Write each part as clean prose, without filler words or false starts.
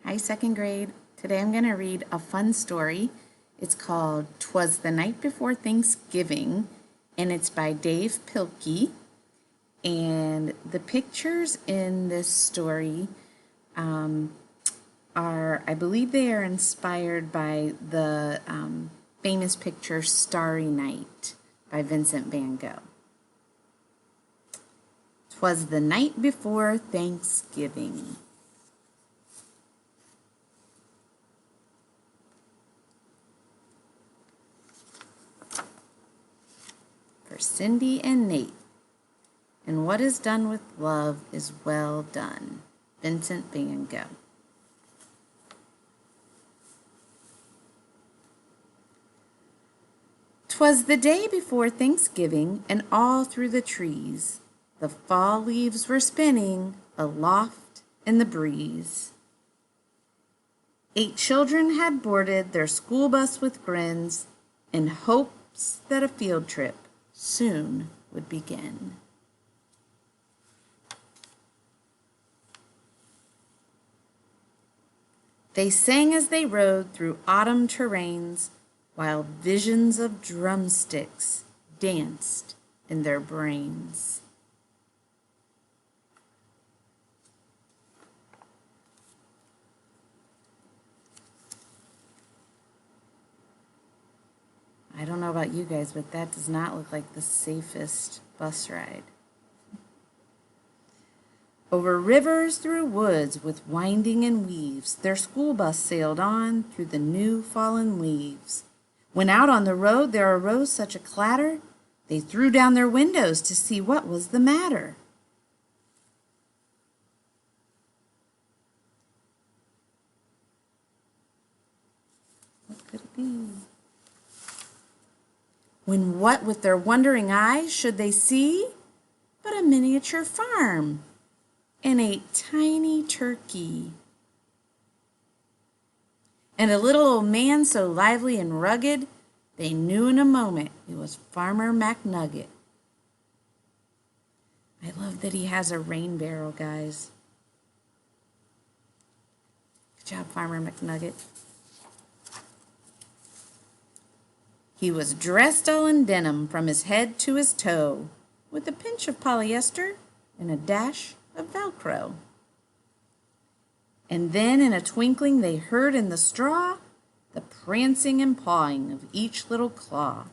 Hi, second grade. Today I'm going to read a fun story. It's called "'Twas the Night Before Thanksgiving," and it's by Dave Pilkey. And the pictures in this story I believe they are inspired by the famous picture Starry Night by Vincent van Gogh. "'Twas the night before Thanksgiving." For Cindy and Nate. And what is done with love is well done. Vincent van Gogh. "'Twas the day before Thanksgiving, and all through the trees the fall leaves were spinning aloft in the breeze. 8 children had boarded their school bus with grins in hopes that a field trip soon would begin. They sang as they rode through autumn terrains, while visions of drumsticks danced in their brains. I don't know about you guys, but that does not look like the safest bus ride. Over rivers, through woods with winding and weaves, their school bus sailed on through the new fallen leaves. When out on the road there arose such a clatter, they threw down their windows to see what was the matter. What could it be? When what with their wondering eyes should they see but a miniature farm and a tiny turkey, and a little old man so lively and rugged they knew in a moment it was Farmer McNugget. I love that he has a rain barrel, guys. Good job, Farmer McNugget. He was dressed all in denim from his head to his toe, with a pinch of polyester and a dash of Velcro. And then in a twinkling they heard in the straw the prancing and pawing of each little claw.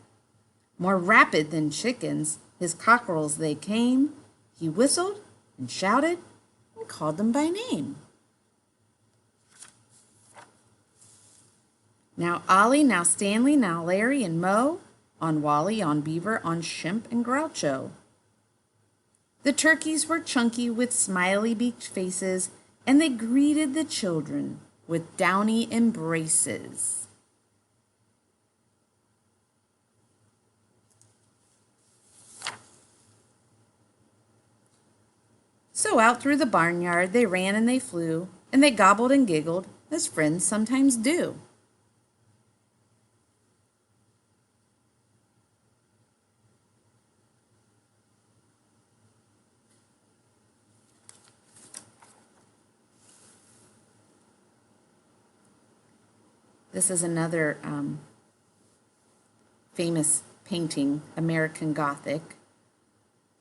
More rapid than chickens, his cockerels they came. He whistled and shouted and called them by name. Now Ollie, now Stanley, now Larry and Mo, on Wally, on Beaver, on Shimp and Groucho. The turkeys were chunky with smiley beaked faces, and they greeted the children with downy embraces. So out through the barnyard they ran and they flew, and they gobbled and giggled, as friends sometimes do. This is another famous painting, American Gothic,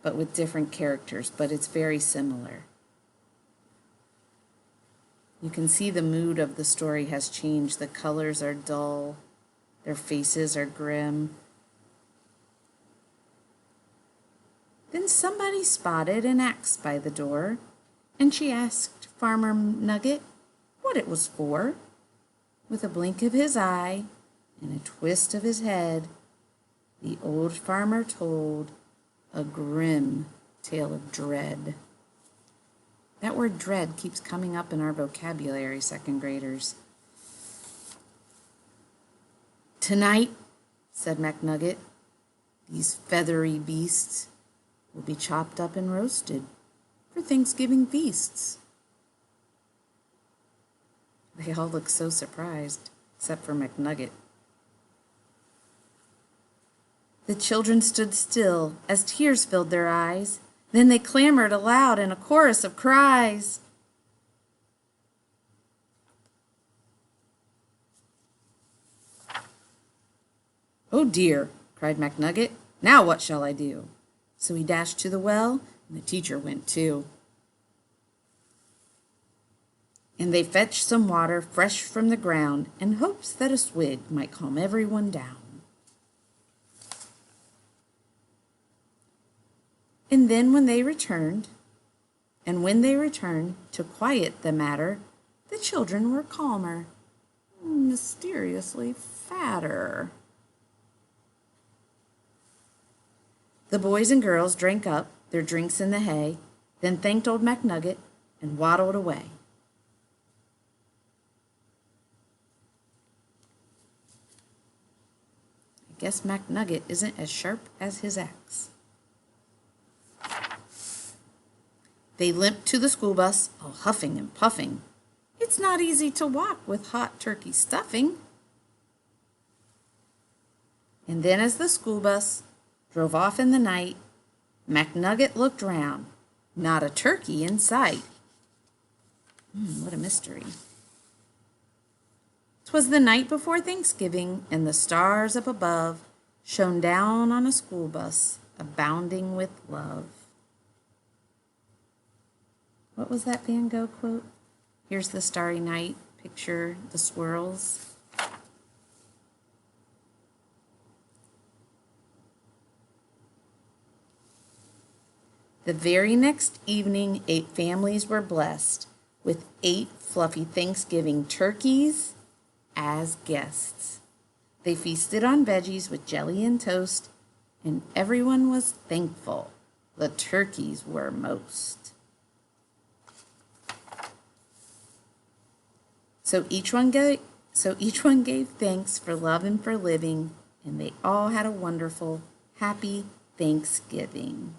but with different characters, but it's very similar. You can see the mood of the story has changed. The colors are dull, their faces are grim. Then somebody spotted an axe by the door, and she asked Farmer Nugget what it was for. With a blink of his eye and a twist of his head, the old farmer told a grim tale of dread. That word dread keeps coming up in our vocabulary, second graders. "Tonight," said McNugget, "these feathery beasts will be chopped up and roasted for Thanksgiving feasts." They all look so surprised, except for McNugget. The children stood still as tears filled their eyes. Then they clamored aloud in a chorus of cries. "Oh dear!" cried McNugget. "Now what shall I do?" So he dashed to the well, and the teacher went too. And they fetched some water fresh from the ground in hopes that a swig might calm everyone down. And then when they returned to quiet the matter, the children were calmer, mysteriously fatter. The boys and girls drank up their drinks in the hay, then thanked old McNugget and waddled away. I guess McNugget isn't as sharp as his axe. They limped to the school bus, all huffing and puffing. It's not easy to walk with hot turkey stuffing. And then as the school bus drove off in the night, McNugget looked round. Not a turkey in sight. What a mystery. 'Twas the night before Thanksgiving, and the stars up above shone down on a school bus abounding with love. What was that Van Gogh quote? Here's the starry night. Picture the swirls. The very next evening, 8 families were blessed with 8 fluffy Thanksgiving turkeys as guests. They feasted on veggies with jelly and toast, and everyone was thankful. The turkeys were most. So each one gave thanks for love and for living, and they all had a wonderful, happy Thanksgiving.